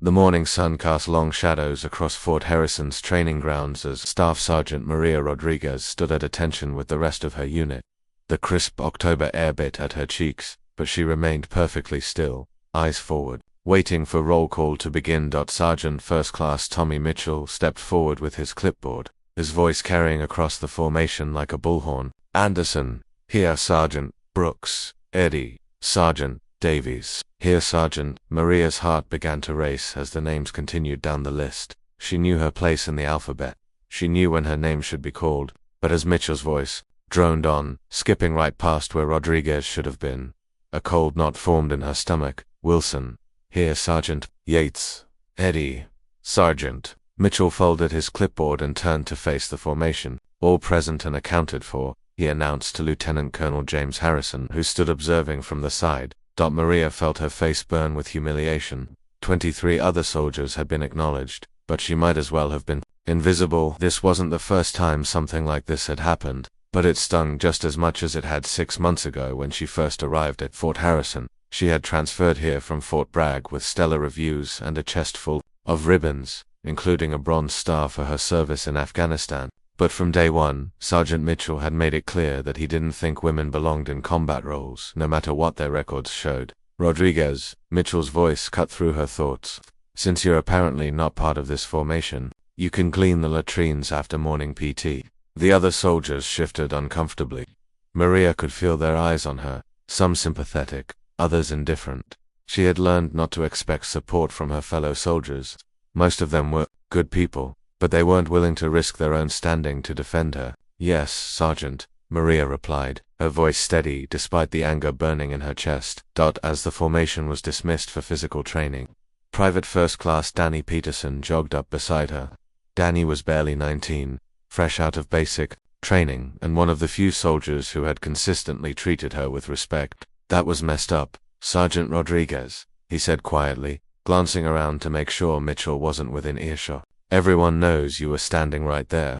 The morning sun cast long shadows across Fort Harrison's training grounds as Staff Sergeant Maria Rodriguez stood at attention with the rest of her unit. The crisp October air bit at her cheeks, but she remained perfectly still, eyes forward, waiting for roll call to begin. Sergeant First Class Tommy Mitchell stepped forward with his clipboard, his voice carrying across the formation like a bullhorn. Anderson, here Sergeant Brooks, Eddie, Sergeant Davies, here Sergeant. Maria's heart began to race as the names continued down the list. She knew her place in the alphabet. She knew when her name should be called, but as Mitchell's voice droned on, skipping right past where Rodriguez should have been, a cold knot formed in her stomach. Wilson, here Sergeant Yates, Eddie, Sergeant. Mitchell folded his clipboard and turned to face the formation. All present and accounted for, he announced to Lieutenant Colonel James Harrison, who stood observing from the side. Maria felt her face burn with humiliation. 23 other soldiers had been acknowledged, but she might as well have been invisible. This wasn't the first time something like this had happened, but it stung just as much as it had 6 months ago when she first arrived at Fort Harrison. She had transferred here from Fort Bragg with stellar reviews and a chest full of ribbons, including a Bronze Star for her service in Afghanistan. But from day one, Sergeant Mitchell had made it clear that he didn't think women belonged in combat roles, no matter what their records showed. Rodriguez, Mitchell's voice cut through her thoughts. Since you're apparently not part of this formation, you can clean the latrines after morning PT. The other soldiers shifted uncomfortably. Maria could feel their eyes on her, some sympathetic, others indifferent. She had learned not to expect support from her fellow soldiers. Most of them were good people, but they weren't willing to risk their own standing to defend her. Yes, Sergeant, Maria replied, her voice steady despite the anger burning in her chest. As the formation was dismissed for physical training, Private First Class Danny Peterson jogged up beside her. Danny was barely 19, fresh out of basic training, and one of the few soldiers who had consistently treated her with respect. That was messed up, Sergeant Rodriguez, he said quietly, glancing around to make sure Mitchell wasn't within earshot. Everyone knows you were standing right there.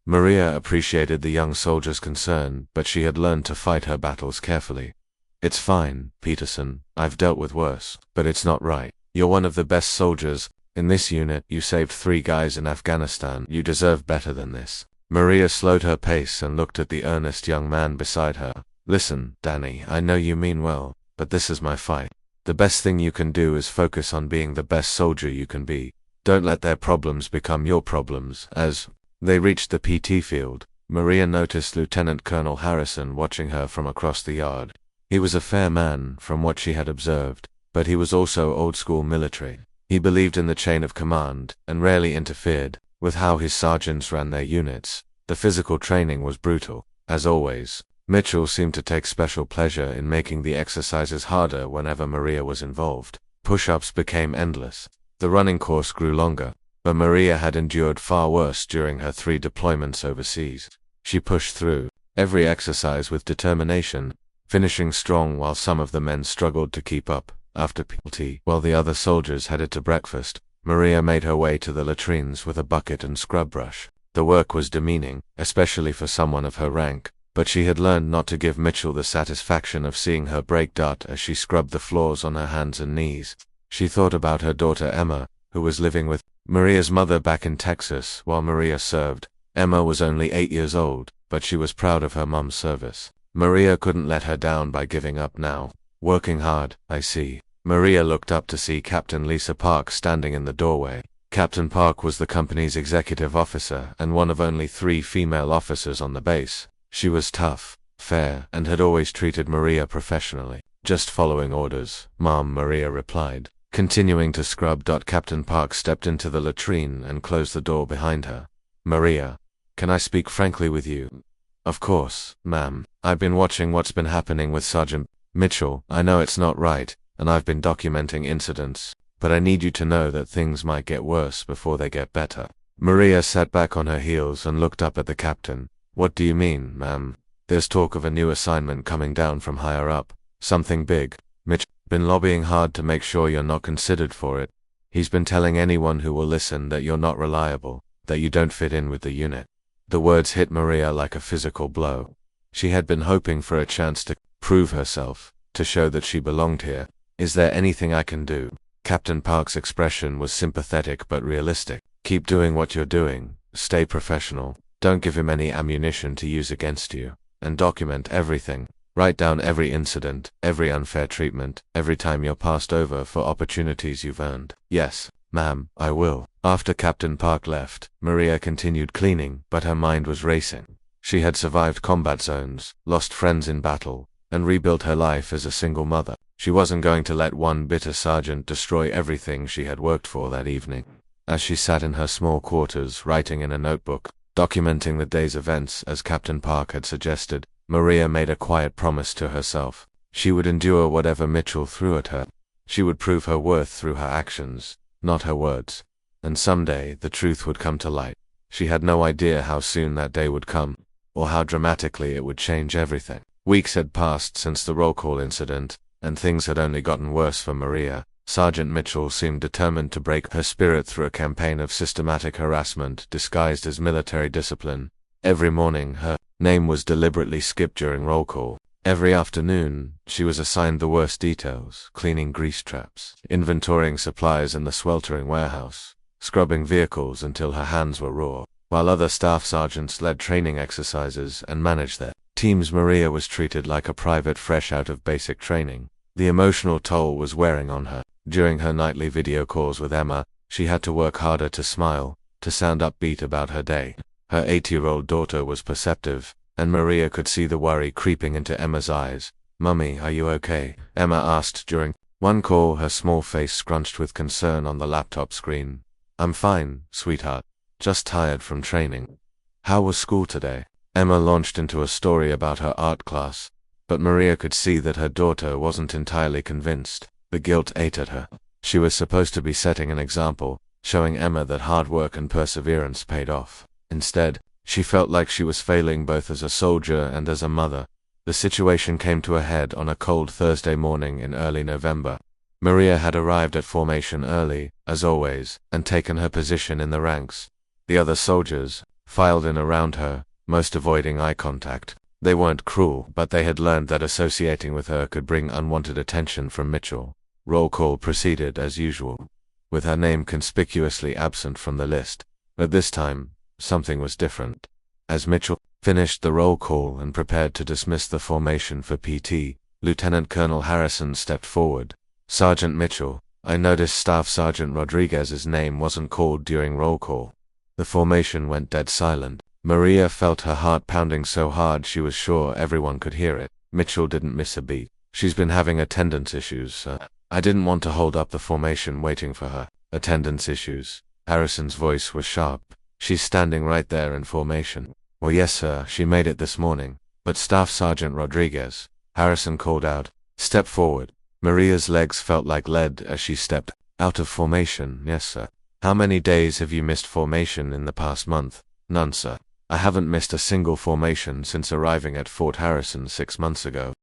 Maria appreciated the young soldier's concern, but she had learned to fight her battles carefully. It's fine, Peterson, I've dealt with worse, but it's not right. You're one of the best soldiers in this unit. You saved 3 guys in Afghanistan. You deserve better than this. Maria slowed her pace and looked at the earnest young man beside her. Listen, Danny, I know you mean well, but this is my fight. The best thing you can do is focus on being the best soldier you can be. Don't let their problems become your problems. As they reached the PT field, Maria noticed Lieutenant Colonel Harrison watching her from across the yard. He was a fair man, from what she had observed, but he was also old-school military. He believed in the chain of command, and rarely interfered with how his sergeants ran their units. The physical training was brutal, as always. Mitchell seemed to take special pleasure in making the exercises harder whenever Maria was involved. Push-ups became endless. The running course grew longer, but Maria had endured far worse during her 3 deployments overseas. She pushed through every exercise with determination, finishing strong while some of the men struggled to keep up. After PT, while the other soldiers headed to breakfast, Maria made her way to the latrines with a bucket and scrub brush. The work was demeaning, especially for someone of her rank, but she had learned not to give Mitchell the satisfaction of seeing her break. As she scrubbed the floors on her hands and knees, she thought about her daughter Emma, who was living with Maria's mother back in Texas while Maria served. Emma was only 8 years old, but she was proud of her mom's service. Maria couldn't let her down by giving up now. Working hard, I see. Maria looked up to see Captain Lisa Park standing in the doorway. Captain Park was the company's executive officer and one of only 3 female officers on the base. She was tough, fair, and had always treated Maria professionally. Just following orders, Mom, Maria replied, continuing to scrub. Captain Park stepped into the latrine and closed the door behind her. Maria, can I speak frankly with you? Of course, ma'am. I've been watching what's been happening with Sergeant Mitchell. I know it's not right, and I've been documenting incidents, but I need you to know that things might get worse before they get better. Maria sat back on her heels and looked up at the captain. What do you mean, ma'am? There's talk of a new assignment coming down from higher up. Something big. Mitch been lobbying hard to make sure you're not considered for it. He's been telling anyone who will listen that you're not reliable, that you don't fit in with the unit. The words hit Maria like a physical blow. She had been hoping for a chance to prove herself, to show that she belonged here. Is there anything I can do? Captain Park's expression was sympathetic but realistic. Keep doing what you're doing, stay professional, don't give him any ammunition to use against you, and document everything. Write down every incident, every unfair treatment, every time you're passed over for opportunities you've earned. Yes, ma'am, I will. After Captain Park left, Maria continued cleaning, but her mind was racing. She had survived combat zones, lost friends in battle, and rebuilt her life as a single mother. She wasn't going to let one bitter sergeant destroy everything she had worked for that evening. As she sat in her small quarters writing in a notebook, documenting the day's events as Captain Park had suggested, Maria made a quiet promise to herself. She would endure whatever Mitchell threw at her. She would prove her worth through her actions, not her words. And someday the truth would come to light. She had no idea how soon that day would come, or how dramatically it would change everything. Weeks had passed since the roll call incident, and things had only gotten worse for Maria. Sergeant Mitchell seemed determined to break her spirit through a campaign of systematic harassment disguised as military discipline. Every morning, her name was deliberately skipped during roll call. Every afternoon, she was assigned the worst details: cleaning grease traps, inventorying supplies in the sweltering warehouse, scrubbing vehicles until her hands were raw. While other staff sergeants led training exercises and managed their teams, Maria was treated like a private fresh out of basic training. The emotional toll was wearing on her. During her nightly video calls with Emma, she had to work harder to smile, to sound upbeat about her day. Her 8-year-old daughter was perceptive, and Maria could see the worry creeping into Emma's eyes. "Mummy, are you okay?" Emma asked during one call, her small face scrunched with concern on the laptop screen. "I'm fine, sweetheart. Just tired from training." "How was school today?" Emma launched into a story about her art class, but Maria could see that her daughter wasn't entirely convinced. The guilt ate at her. She was supposed to be setting an example, showing Emma that hard work and perseverance paid off. Instead, she felt like she was failing both as a soldier and as a mother. The situation came to a head on a cold Thursday morning in early November. Maria had arrived at formation early, as always, and taken her position in the ranks. The other soldiers filed in around her, most avoiding eye contact. They weren't cruel, but they had learned that associating with her could bring unwanted attention from Mitchell. Roll call proceeded as usual, with her name conspicuously absent from the list. But this time, something was different. As Mitchell finished the roll call and prepared to dismiss the formation for PT, Lieutenant Colonel Harrison stepped forward. "Sergeant Mitchell, I noticed Staff Sergeant Rodriguez's name wasn't called during roll call." The formation went dead silent. Maria felt her heart pounding so hard she was sure everyone could hear it. Mitchell didn't miss a beat. "She's been having attendance issues, sir." I didn't want to hold up the formation waiting for her. "Attendance issues?" Harrison's voice was sharp. "She's standing right there in formation." "Well, yes, sir, she made it this morning." "But Staff Sergeant Rodriguez," Harrison called out, "step forward." Maria's legs felt like lead as she stepped out of formation. "Yes, sir." "How many days have you missed formation in the past month?" "None, sir. I haven't missed a single formation since arriving at Fort Harrison 6 months ago."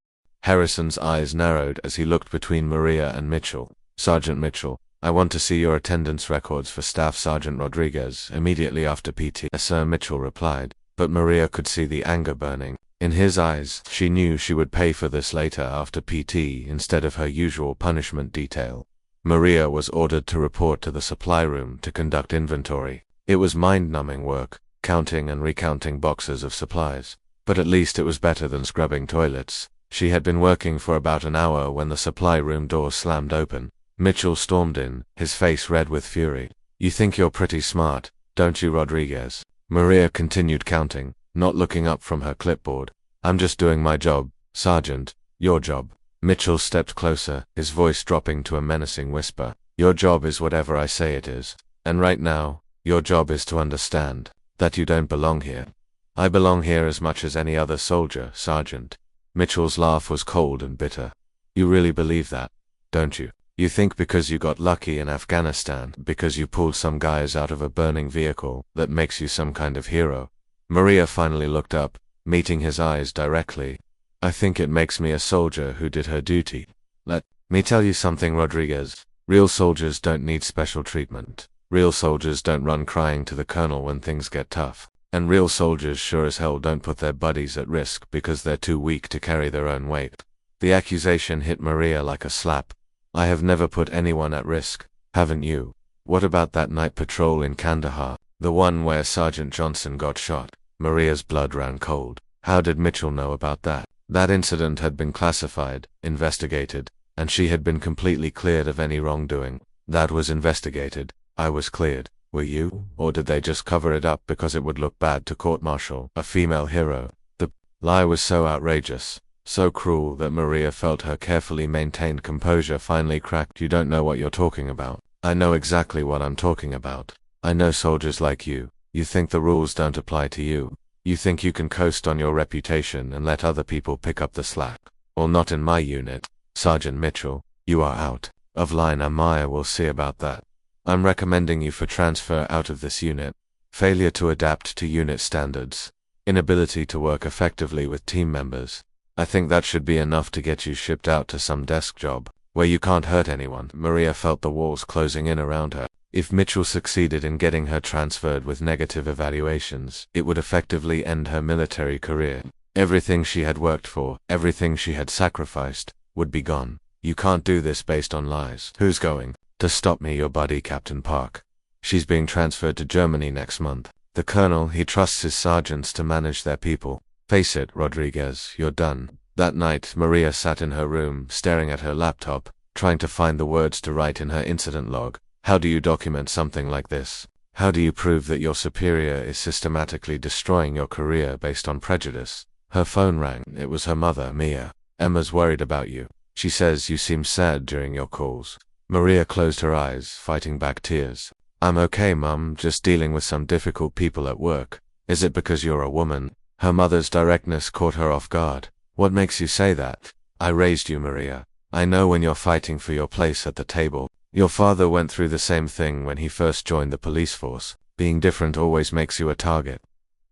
Harrison's eyes narrowed as he looked between Maria and Mitchell. "Sergeant Mitchell, I want to see your attendance records for Staff Sergeant Rodriguez immediately after PT." "Sir," Mitchell replied, but Maria could see the anger burning in his eyes. She knew she would pay for this later after PT instead of her usual punishment detail. Maria was ordered to report to the supply room to conduct inventory. It was mind-numbing work, counting and recounting boxes of supplies, but at least it was better than scrubbing toilets. She had been working for about an hour when the supply room door slammed open. Mitchell stormed in, his face red with fury. "You think you're pretty smart, don't you, Rodriguez?" Maria continued counting, not looking up from her clipboard. "I'm just doing my job, Sergeant. Your job." Mitchell stepped closer, his voice dropping to a menacing whisper. "Your job is whatever I say it is. And right now, your job is to understand that you don't belong here." "I belong here as much as any other soldier, Sergeant." Mitchell's laugh was cold and bitter. "You really believe that, don't you? You think because you got lucky in Afghanistan, because you pulled some guys out of a burning vehicle, that makes you some kind of hero?" Maria finally looked up, meeting his eyes directly. "I think it makes me a soldier who did her duty. Let me tell you something, Rodriguez. Real soldiers don't need special treatment. Real soldiers don't run crying to the colonel when things get tough. And real soldiers sure as hell don't put their buddies at risk because they're too weak to carry their own weight." The accusation hit Maria like a slap. I have never put anyone at risk, haven't you? What about that night patrol in Kandahar, the one where Sergeant Johnson got shot? Maria's blood ran cold. How did Mitchell know about that? That incident had been classified, investigated, and she had been completely cleared of any wrongdoing. That was investigated. I was cleared. Were you? Or did they just cover it up because it would look bad to court-martial a female hero? The lie was so outrageous, so cruel that Maria felt her carefully maintained composure finally cracked. You don't know what you're talking about. I know exactly what I'm talking about. I know soldiers like you. You think the rules don't apply to you. You think you can coast on your reputation and let other people pick up the slack. Well, not in my unit. Sergeant Mitchell, you are out of line and Maya will see about that. I'm recommending you for transfer out of this unit. Failure to adapt to unit standards. Inability to work effectively with team members. I think that should be enough to get you shipped out to some desk job, where you can't hurt anyone. Maria felt the walls closing in around her. If Mitchell succeeded in getting her transferred with negative evaluations, it would effectively end her military career. Everything she had worked for, everything she had sacrificed, would be gone. You can't do this based on lies. Who's going to stop me? Your buddy, Captain Park. She's being transferred to Germany next month. The colonel, he trusts his sergeants to manage their people. Face it, Rodriguez, you're done. That night, Maria sat in her room, staring at her laptop, trying to find the words to write in her incident log. How do you document something like this? How do you prove that your superior is systematically destroying your career based on prejudice? Her phone rang. It was her mother, Mia. Emma's worried about you. She says you seem sad during your calls. Maria closed her eyes, fighting back tears. I'm okay, Mum, just dealing with some difficult people at work. Is it because you're a woman? Her mother's directness caught her off guard. What makes you say that? I raised you, Maria. I know when you're fighting for your place at the table. Your father went through the same thing when he first joined the police force. Being different always makes you a target.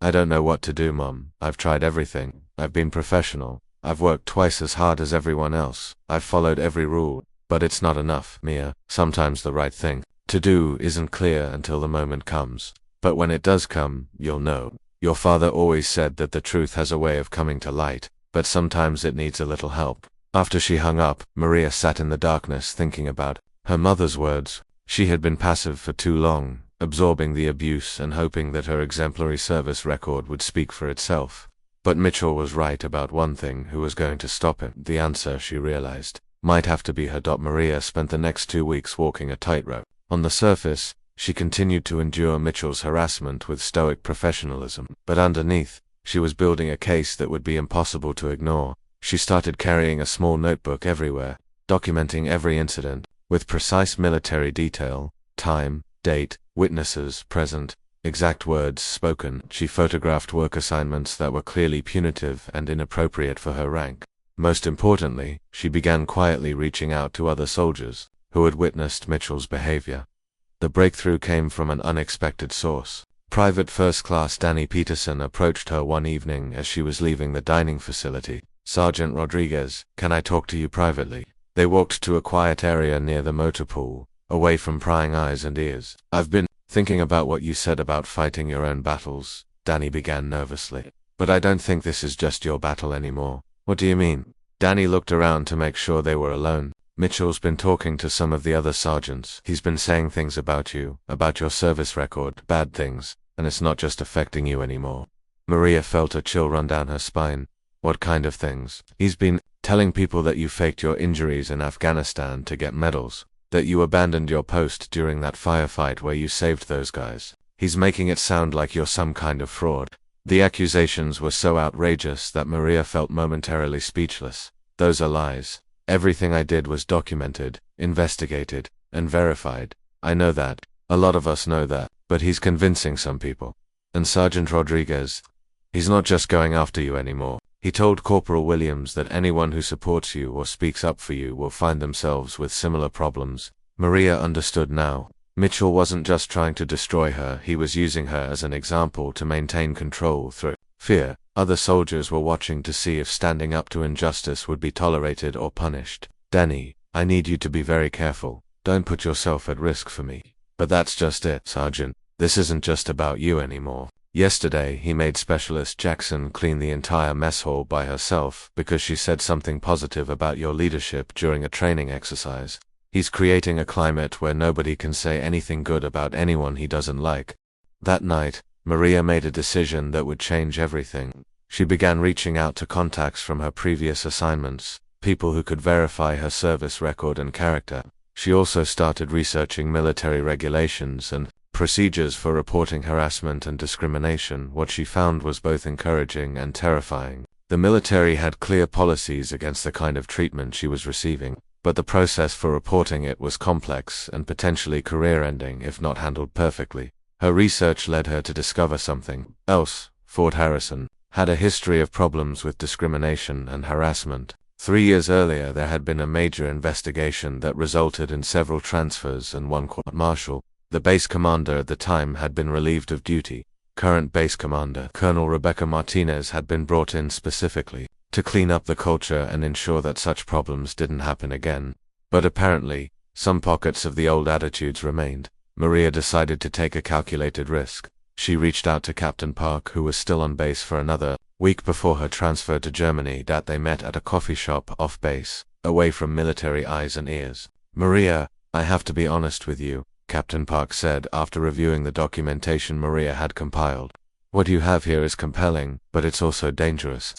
I don't know what to do, Mum. I've tried everything. I've been professional. I've worked twice as hard as everyone else. I've followed every rule. But it's not enough, Mia. Sometimes the right thing to do isn't clear until the moment comes. But when it does come, you'll know. Your father always said that the truth has a way of coming to light, but sometimes it needs a little help. After she hung up, Maria sat in the darkness thinking about her mother's words. She had been passive for too long, absorbing the abuse and hoping that her exemplary service record would speak for itself. But Mitchell was right about one thing: who was going to stop him? The answer, she realized, might have to be her. Maria spent the next 2 weeks walking a tightrope. On the surface, she continued to endure Mitchell's harassment with stoic professionalism, but underneath, she was building a case that would be impossible to ignore. She started carrying a small notebook everywhere, documenting every incident, with precise military detail, time, date, witnesses present, exact words spoken. She photographed work assignments that were clearly punitive and inappropriate for her rank. Most importantly, she began quietly reaching out to other soldiers who had witnessed Mitchell's behavior. The breakthrough came from an unexpected source. Private First Class Danny Peterson approached her one evening as she was leaving the dining facility. Sergeant Rodriguez, can I talk to you privately? They walked to a quiet area near the motor pool, away from prying eyes and ears. I've been thinking about what you said about fighting your own battles, Danny began nervously. But I don't think this is just your battle anymore. What do you mean? Danny looked around to make sure they were alone. Mitchell's been talking to some of the other sergeants. He's been saying things about you, about your service record, bad things, and it's not just affecting you anymore. Maria felt a chill run down her spine. What kind of things? He's been telling people that you faked your injuries in Afghanistan to get medals, that you abandoned your post during that firefight where you saved those guys. He's making it sound like you're some kind of fraud. The accusations were so outrageous that Maria felt momentarily speechless. Those are lies. Everything I did was documented, investigated, and verified. I know that. A lot of us know that. But he's convincing some people. And Sergeant Rodriguez, he's not just going after you anymore. He told Corporal Williams that anyone who supports you or speaks up for you will find themselves with similar problems. Maria understood now. Mitchell wasn't just trying to destroy her, he was using her as an example to maintain control through fear. Other soldiers were watching to see if standing up to injustice would be tolerated or punished. Danny, I need you to be very careful. Don't put yourself at risk for me. But that's just it, Sergeant. This isn't just about you anymore. Yesterday, he made Specialist Jackson clean the entire mess hall by herself because she said something positive about your leadership during a training exercise. He's creating a climate where nobody can say anything good about anyone he doesn't like. That night, Maria made a decision that would change everything. She began reaching out to contacts from her previous assignments, people who could verify her service record and character. She also started researching military regulations and procedures for reporting harassment and discrimination. What she found was both encouraging and terrifying. The military had clear policies against the kind of treatment she was receiving, but the process for reporting it was complex and potentially career-ending if not handled perfectly. Her research led her to discover something else. Fort Harrison had a history of problems with discrimination and harassment. 3 years earlier, there had been a major investigation that resulted in several transfers and one court-martial. The base commander at the time had been relieved of duty. Current base commander, Colonel Rebecca Martinez, had been brought in specifically to clean up the culture and ensure that such problems didn't happen again. But apparently, some pockets of the old attitudes remained. Maria decided to take a calculated risk. She reached out to Captain Park, who was still on base for another week before her transfer to Germany. That they met at a coffee shop off base, away from military eyes and ears. "Maria, I have to be honest with you," Captain Park said after reviewing the documentation Maria had compiled. "What you have here is compelling, but it's also dangerous.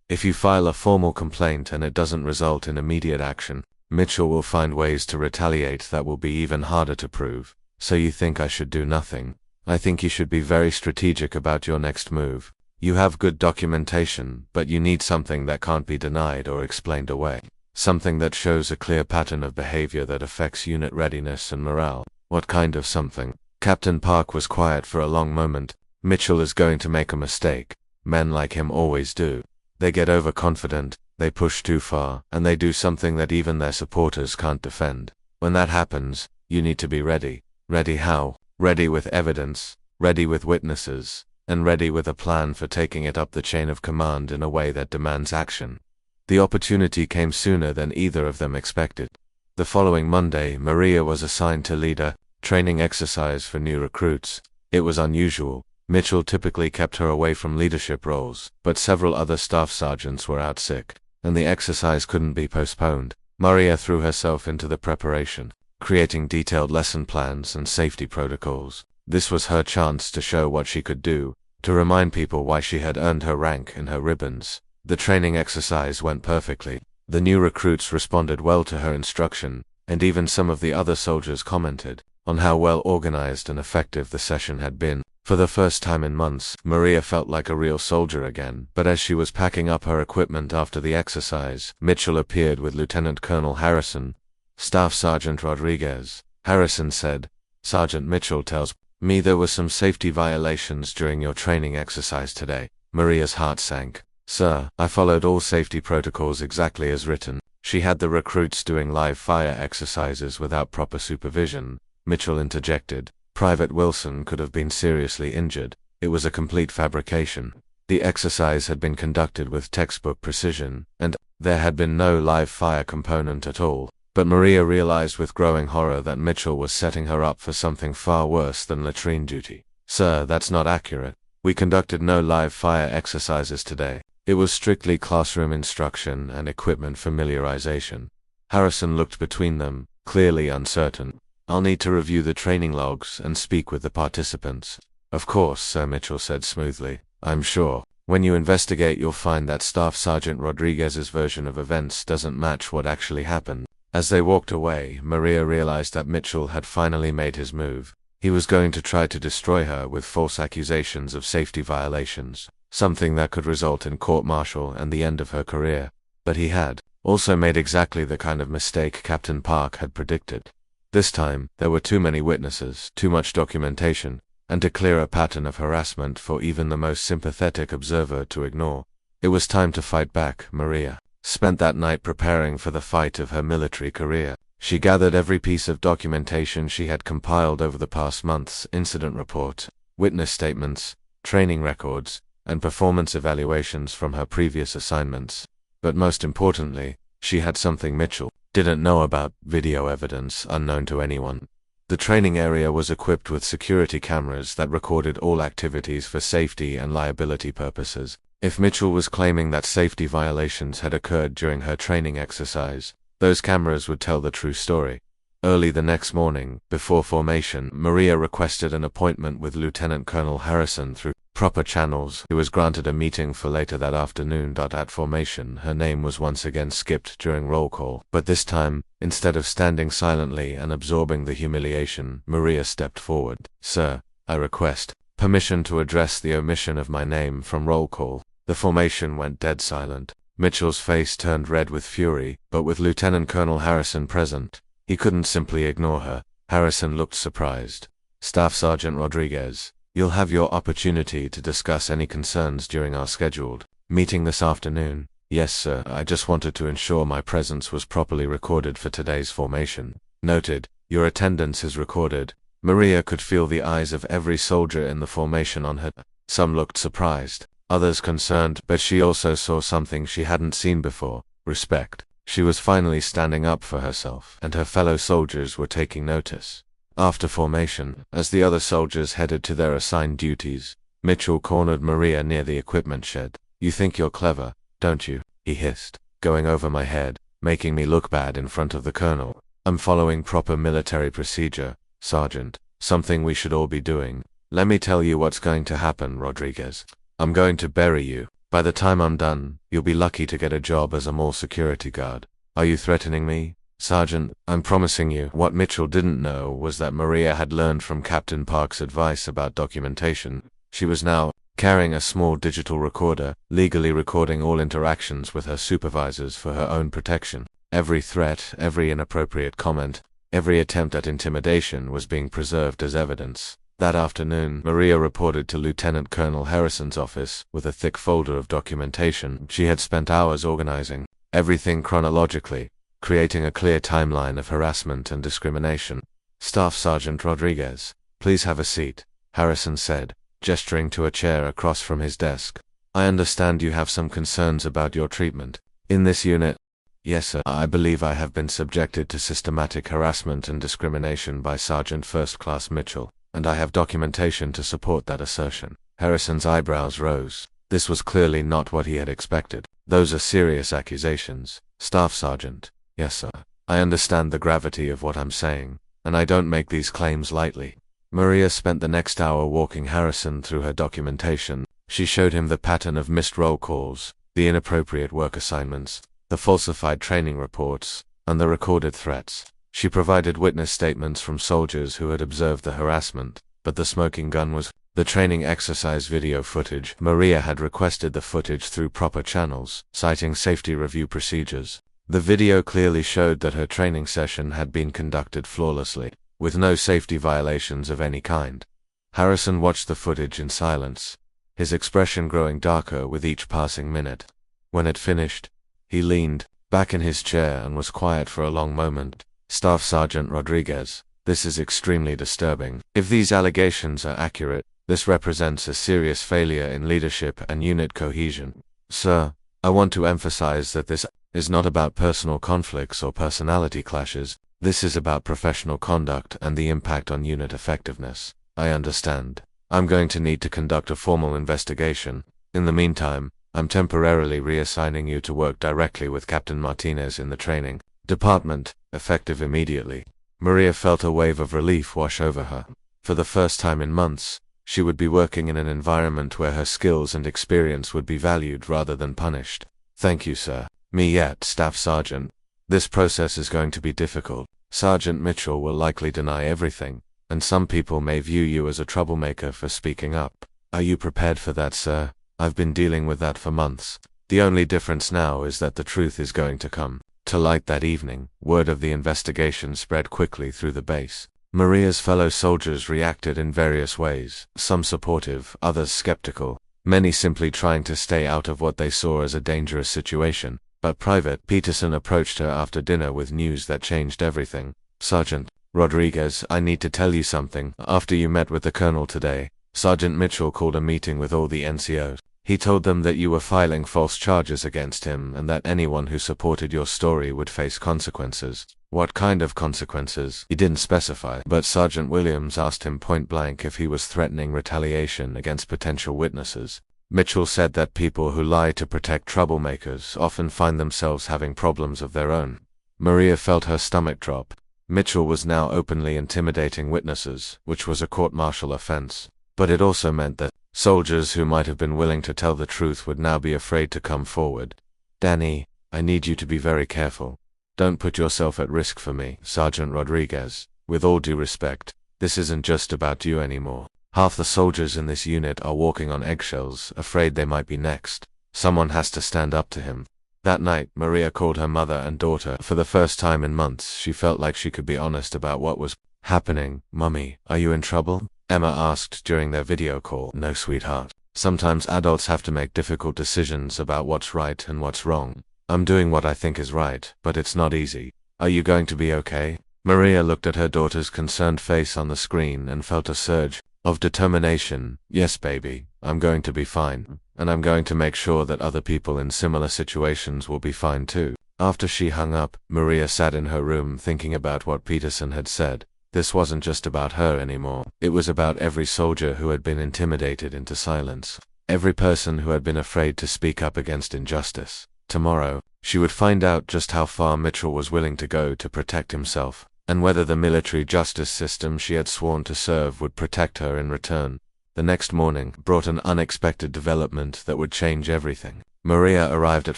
If you file a formal complaint and it doesn't result in immediate action, Mitchell will find ways to retaliate that will be even harder to prove. So you think I should do nothing? I think you should be very strategic about your next move. You have good documentation, but you need something that can't be denied or explained away. Something that shows a clear pattern of behavior that affects unit readiness and morale." "What kind of something?" Captain Park was quiet for a long moment. "Mitchell is going to make a mistake. Men like him always do. They get overconfident, they push too far, and they do something that even their supporters can't defend. When that happens, you need to be ready. Ready how? Ready with evidence, ready with witnesses, and ready with a plan for taking it up the chain of command in a way that demands action." The opportunity came sooner than either of them expected. The following Monday, Maria was assigned to lead a training exercise for new recruits. It was unusual. Mitchell typically kept her away from leadership roles, but several other staff sergeants were out sick, and the exercise couldn't be postponed. Maria threw herself into the preparation, creating detailed lesson plans and safety protocols. This was her chance to show what she could do, to remind people why she had earned her rank and her ribbons. The training exercise went perfectly. The new recruits responded well to her instruction, and even some of the other soldiers commented on how well organized and effective the session had been. For the first time in months, Maria felt like a real soldier again. But as she was packing up her equipment after the exercise, Mitchell appeared with Lieutenant Colonel Harrison, Staff Sergeant Rodriguez. Harrison said, "Sergeant Mitchell tells me there were some safety violations during your training exercise today." Maria's heart sank. "Sir, I followed all safety protocols exactly as written." She had the recruits doing live fire exercises without proper supervision, Mitchell interjected. "Private Wilson could have been seriously injured. It was a complete fabrication." The exercise had been conducted with textbook precision, and there had been no live fire component at all. But Maria realized with growing horror that Mitchell was setting her up for something far worse than latrine duty. "Sir, that's not accurate. We conducted no live fire exercises today. It was strictly classroom instruction and equipment familiarization." Harrison looked between them, clearly uncertain. "I'll need to review the training logs and speak with the participants." "Of course," Sir Mitchell said smoothly. "I'm sure. When you investigate, you'll find that Staff Sergeant Rodriguez's version of events doesn't match what actually happened." As they walked away, Maria realized that Mitchell had finally made his move. He was going to try to destroy her with false accusations of safety violations, something that could result in court-martial and the end of her career. But he had also made exactly the kind of mistake Captain Park had predicted. This time, there were too many witnesses, too much documentation, and a clearer pattern of harassment for even the most sympathetic observer to ignore. It was time to fight back. Maria spent that night preparing for the fight of her military career. She gathered every piece of documentation she had compiled over the past months: incident report, witness statements, training records, and performance evaluations from her previous assignments. But most importantly, she had something Mitchell didn't know about: video evidence unknown to anyone. The training area was equipped with security cameras that recorded all activities for safety and liability purposes. If Mitchell was claiming that safety violations had occurred during her training exercise, those cameras would tell the true story. Early the next morning, before formation, Maria requested an appointment with Lieutenant Colonel Harrison through proper channels. He was granted a meeting for later that afternoon. At formation, her name was once again skipped during roll call, but this time, instead of standing silently and absorbing the humiliation, Maria stepped forward. "Sir, I request permission to address the omission of my name from roll call." The formation went dead silent. Mitchell's face turned red with fury, but with Lieutenant Colonel Harrison present, he couldn't simply ignore her. Harrison looked surprised. "Staff Sergeant Rodriguez, you'll have your opportunity to discuss any concerns during our scheduled meeting this afternoon." "Yes, sir. I just wanted to ensure my presence was properly recorded for today's formation." "Noted. Your attendance is recorded." Maria could feel the eyes of every soldier in the formation on her. Some looked surprised, others concerned, but she also saw something she hadn't seen before: respect. She was finally standing up for herself, and her fellow soldiers were taking notice. After formation, as the other soldiers headed to their assigned duties, Mitchell cornered Maria near the equipment shed. "You think you're clever, don't you?" he hissed. "Going over my head, making me look bad in front of the colonel." "I'm following proper military procedure, Sergeant. Something we should all be doing. Let me tell you what's going to happen, Rodriguez. I'm going to bury you. By the time I'm done, you'll be lucky to get a job as a mall security guard." "Are you threatening me?" "Sergeant, I'm promising you." What Mitchell didn't know was that Maria had learned from Captain Park's advice about documentation. She was now carrying a small digital recorder, legally recording all interactions with her supervisors for her own protection. Every threat, every inappropriate comment, every attempt at intimidation was being preserved as evidence. That afternoon, Maria reported to Lieutenant Colonel Harrison's office with a thick folder of documentation she had spent hours organizing, everything chronologically, creating a clear timeline of harassment and discrimination. "Staff Sergeant Rodriguez, please have a seat," Harrison said, gesturing to a chair across from his desk. "I understand you have some concerns about your treatment in this unit." "Yes, sir. I believe I have been subjected to systematic harassment and discrimination by Sergeant First Class Mitchell, and I have documentation to support that assertion." Harrison's eyebrows rose. This was clearly not what he had expected. "Those are serious accusations, Staff Sergeant." "Yes, sir. I understand the gravity of what I'm saying, and I don't make these claims lightly." Maria spent the next hour walking Harrison through her documentation. She showed him the pattern of missed roll calls, the inappropriate work assignments, the falsified training reports, and the recorded threats. She provided witness statements from soldiers who had observed the harassment, but the smoking gun was the training exercise video footage. Maria had requested the footage through proper channels, citing safety review procedures. The video clearly showed that her training session had been conducted flawlessly, with no safety violations of any kind. Harrison watched the footage in silence, his expression growing darker with each passing minute. When it finished, he leaned back in his chair and was quiet for a long moment. "Staff Sergeant Rodriguez, this is extremely disturbing. If these allegations are accurate, this represents a serious failure in leadership and unit cohesion. Sir, I want to emphasize that this is not about personal conflicts or personality clashes. This is about professional conduct and the impact on unit effectiveness. I understand. I'm going to need to conduct a formal investigation. In the meantime, I'm temporarily reassigning you to work directly with Captain Martinez in the training department, effective immediately." Maria felt a wave of relief wash over her. For the first time in months, she would be working in an environment where her skills and experience would be valued rather than punished. "Thank you, sir." "Me yet, Staff Sergeant. This process is going to be difficult. Sergeant Mitchell will likely deny everything, and some people may view you as a troublemaker for speaking up. Are you prepared for that, sir? I've been dealing with that for months. The only difference now is that the truth is going to come to light." That evening, word of the investigation spread quickly through the base. Maria's fellow soldiers reacted in various ways, some supportive, others skeptical, many simply trying to stay out of what they saw as a dangerous situation. But Private Peterson approached her after dinner with news that changed everything. "Sergeant Rodriguez, I need to tell you something. After you met with the colonel today, Sergeant Mitchell called a meeting with all the NCOs. He told them that you were filing false charges against him and that anyone who supported your story would face consequences." "What kind of consequences?" He didn't specify, but Sergeant Williams asked him point blank if he was threatening retaliation against potential witnesses. Mitchell said that people who lie to protect troublemakers often find themselves having problems of their own. Maria felt her stomach drop. Mitchell was now openly intimidating witnesses, which was a court-martial offense. But it also meant that soldiers who might have been willing to tell the truth would now be afraid to come forward. "Danny, I need you to be very careful. Don't put yourself at risk for me, Sergeant Rodriguez. With all due respect, this isn't just about you anymore. Half the soldiers in this unit are walking on eggshells, afraid they might be next. Someone has to stand up to him." That night, Maria called her mother and daughter. For the first time in months, she felt like she could be honest about what was happening. "Mummy, are you in trouble?" Emma asked during their video call. "No, sweetheart. Sometimes adults have to make difficult decisions about what's right and what's wrong. I'm doing what I think is right, but it's not easy. Are you going to be okay?" Maria looked at her daughter's concerned face on the screen and felt a surge of determination. "Yes, baby, I'm going to be fine, and I'm going to make sure that other people in similar situations will be fine too." After she hung up, Maria sat in her room thinking about what Peterson had said. This wasn't just about her anymore. It was about every soldier who had been intimidated into silence. Every person who had been afraid to speak up against injustice. Tomorrow, she would find out just how far Mitchell was willing to go to protect himself, and whether the military justice system she had sworn to serve would protect her in return. The next morning brought an unexpected development that would change everything. Maria arrived at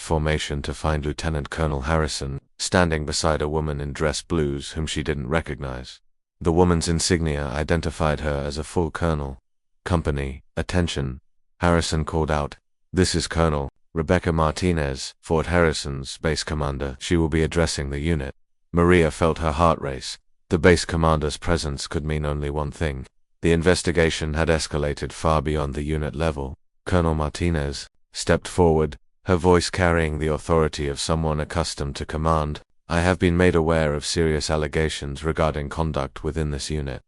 formation to find Lieutenant Colonel Harrison standing beside a woman in dress blues whom she didn't recognize. The woman's insignia identified her as a full colonel. "Company, attention," Harrison called out. "This is Colonel Rebecca Martinez, Fort Harrison's base commander. She will be addressing the unit." Maria felt her heart race. The base commander's presence could mean only one thing. The investigation had escalated far beyond the unit level. Colonel Martinez stepped forward, her voice carrying the authority of someone accustomed to command. "I have been made aware of serious allegations regarding conduct within this unit.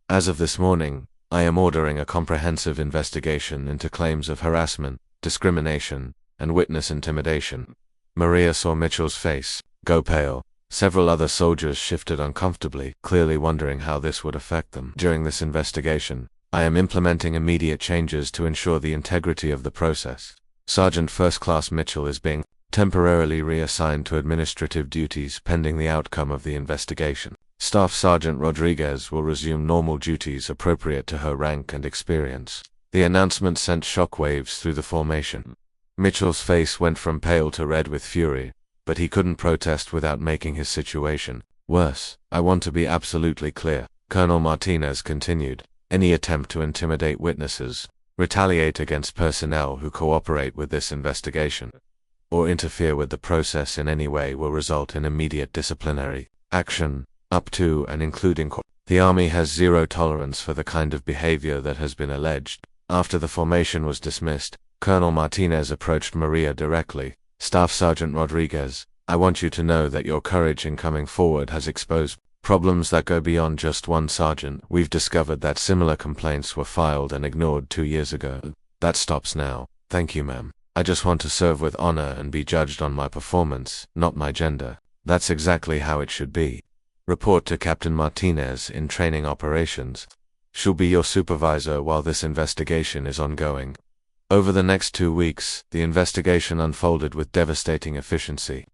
As of this morning, I am ordering a comprehensive investigation into claims of harassment, discrimination, and witness intimidation." Maria saw Mitchell's face go pale. Several other soldiers shifted uncomfortably, clearly wondering how this would affect them. "During this investigation, I am implementing immediate changes to ensure the integrity of the process. Sergeant First Class Mitchell is being temporarily reassigned to administrative duties pending the outcome of the investigation. Staff Sergeant Rodriguez will resume normal duties appropriate to her rank and experience." The announcement sent shockwaves through the formation. Mitchell's face went from pale to red with fury, but he couldn't protest without making his situation worse. "I want to be absolutely clear," Colonel Martinez continued. "Any attempt to intimidate witnesses, retaliate against personnel who cooperate with this investigation, or interfere with the process in any way will result in immediate disciplinary action, up to and including court. The Army has zero tolerance for the kind of behavior that has been alleged." After the formation was dismissed, Colonel Martinez approached Maria directly. "Staff Sergeant Rodriguez, I want you to know that your courage in coming forward has exposed problems that go beyond just one sergeant. We've discovered that similar complaints were filed and ignored 2 years ago. That stops now. Thank you, ma'am. I just want to serve with honor and be judged on my performance, not my gender. That's exactly how it should be. Report to Captain Martinez in training operations. She'll be your supervisor while this investigation is ongoing." Over the next 2 weeks, the investigation unfolded with devastating efficiency.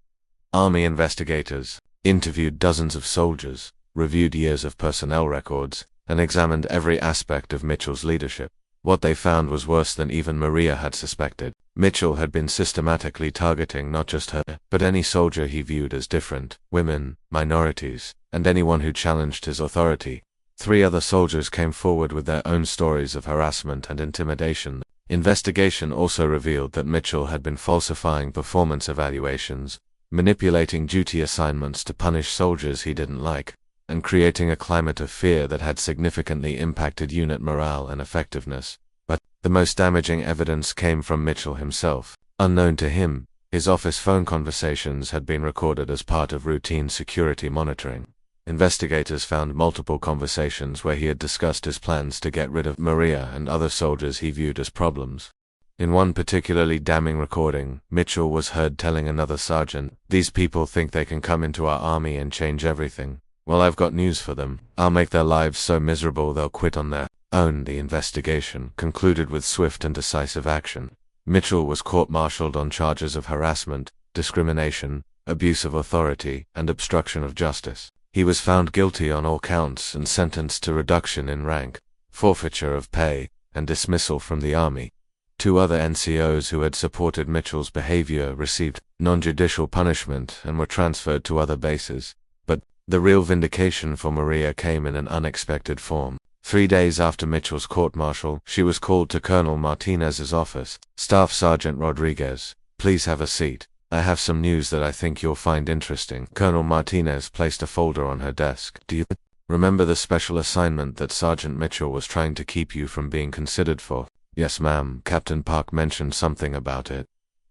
Army investigators interviewed dozens of soldiers, reviewed years of personnel records, and examined every aspect of Mitchell's leadership. What they found was worse than even Maria had suspected. Mitchell had been systematically targeting not just her, but any soldier he viewed as different, women, minorities, and anyone who challenged his authority. 3 other soldiers came forward with their own stories of harassment and intimidation. Investigation also revealed that Mitchell had been falsifying performance evaluations, manipulating duty assignments to punish soldiers he didn't like, and creating a climate of fear that had significantly impacted unit morale and effectiveness. But the most damaging evidence came from Mitchell himself. Unknown to him, his office phone conversations had been recorded as part of routine security monitoring. Investigators found multiple conversations where he had discussed his plans to get rid of Maria and other soldiers he viewed as problems. In one particularly damning recording, Mitchell was heard telling another sergeant, "These people think they can come into our army and change everything. Well, I've got news for them. I'll make their lives so miserable they'll quit on their own." The investigation concluded with swift and decisive action. Mitchell was court-martialed on charges of harassment, discrimination, abuse of authority, and obstruction of justice. He was found guilty on all counts and sentenced to reduction in rank, forfeiture of pay, and dismissal from the army. 2 other NCOs who had supported Mitchell's behavior received non-judicial punishment and were transferred to other bases. But the real vindication for Maria came in an unexpected form. 3 days after Mitchell's court-martial, she was called to Colonel Martinez's office. "Staff Sergeant Rodriguez, please have a seat. I have some news that I think you'll find interesting." Colonel Martinez placed a folder on her desk. "Do you remember the special assignment that Sergeant Mitchell was trying to keep you from being considered for?" "Yes, ma'am. Captain Park mentioned something about it."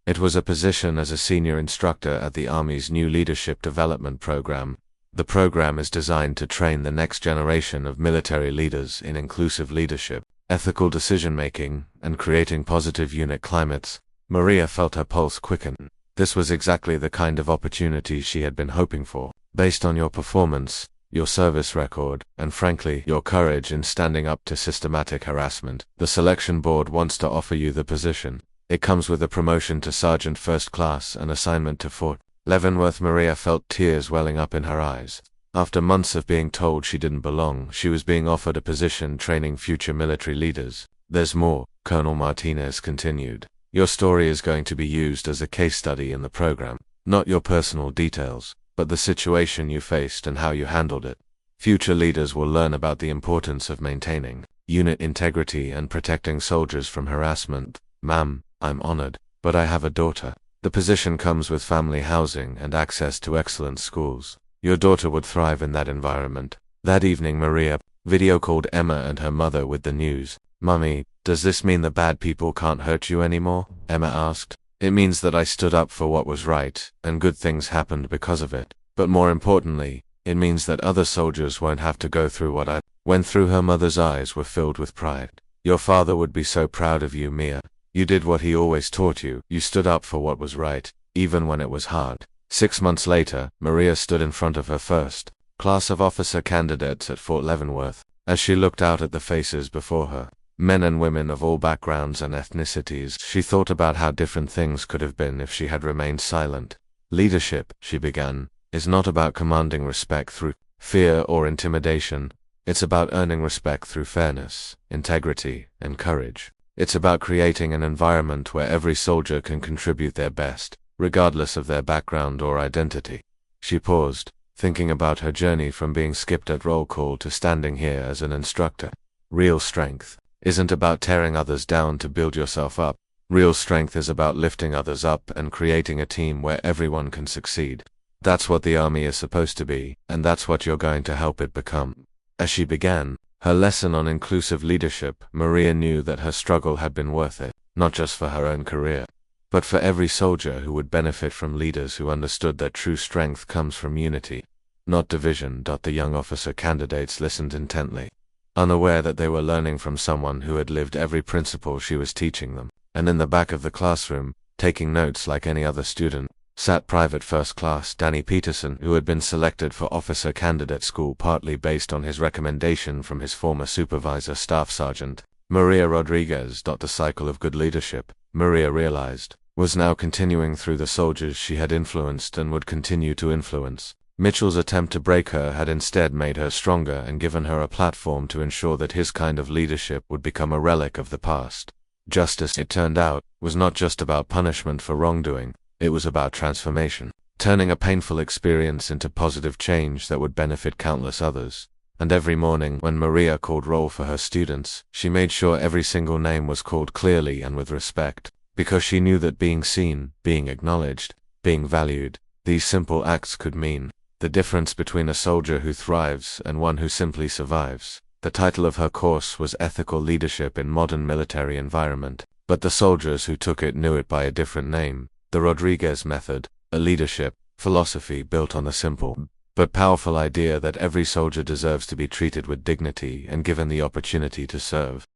"It was a position as a senior instructor at the Army's new leadership development program. The program is designed to train the next generation of military leaders in inclusive leadership, ethical decision-making, and creating positive unit climates." Maria felt her pulse quicken. This was exactly the kind of opportunity she had been hoping for. "Based on your performance, your service record, and frankly, your courage in standing up to systematic harassment, the selection board wants to offer you the position. It comes with a promotion to Sergeant First Class and assignment to Fort Leavenworth." Maria felt tears welling up in her eyes. After months of being told she didn't belong, she was being offered a position training future military leaders. "There's more," Colonel Martinez continued. "Your story is going to be used as a case study in the program. Not your personal details, but the situation you faced and how you handled it. Future leaders will learn about the importance of maintaining unit integrity and protecting soldiers from harassment." "Ma'am, I'm honored, but I have a daughter. The position comes with family housing and access to excellent schools. Your daughter would thrive in that environment." That evening Maria video called Emma and her mother with the news. "Mummy, does this mean the bad people can't hurt you anymore?" Emma asked. "It means that I stood up for what was right, and good things happened because of it. But more importantly, it means that other soldiers won't have to go through what I went through." Her mother's eyes were filled with pride. "Your father would be so proud of you, Mia. You did what he always taught you. You stood up for what was right, even when it was hard." 6 months later, Maria stood in front of her first class of officer candidates at Fort Leavenworth. As she looked out at the faces before her, men and women of all backgrounds and ethnicities, she thought about how different things could have been if she had remained silent. "Leadership," she began, "is not about commanding respect through fear or intimidation. It's about earning respect through fairness, integrity, and courage. It's about creating an environment where every soldier can contribute their best, regardless of their background or identity." She paused, thinking about her journey from being skipped at roll call to standing here as an instructor. Real strength isn't about tearing others down to build yourself up. Real strength is about lifting others up and creating a team where everyone can succeed. That's what the Army is supposed to be, and that's what you're going to help it become. As she began her lesson on inclusive leadership, Maria knew that her struggle had been worth it, not just for her own career, but for every soldier who would benefit from leaders who understood that true strength comes from unity, not division. The young officer candidates listened intently, unaware that they were learning from someone who had lived every principle she was teaching them. And in the back of the classroom, taking notes like any other student, sat Private First Class Danny Peterson, who had been selected for officer candidate school partly based on his recommendation from his former supervisor, Staff Sergeant Maria Rodriguez. The cycle of good leadership, Maria realized, was now continuing through the soldiers she had influenced and would continue to influence. Mitchell's attempt to break her had instead made her stronger and given her a platform to ensure that his kind of leadership would become a relic of the past. Justice, it turned out, was not just about punishment for wrongdoing. It was about transformation, turning a painful experience into positive change that would benefit countless others. And every morning, when Maria called roll for her students, she made sure every single name was called clearly and with respect, because she knew that being seen, being acknowledged, being valued, these simple acts could mean the difference between a soldier who thrives and one who simply survives. The title of her course was Ethical Leadership in Modern Military Environment, but the soldiers who took it knew it by a different name: the Rodriguez Method, a leadership philosophy built on the simple but powerful idea that every soldier deserves to be treated with dignity and given the opportunity to serve.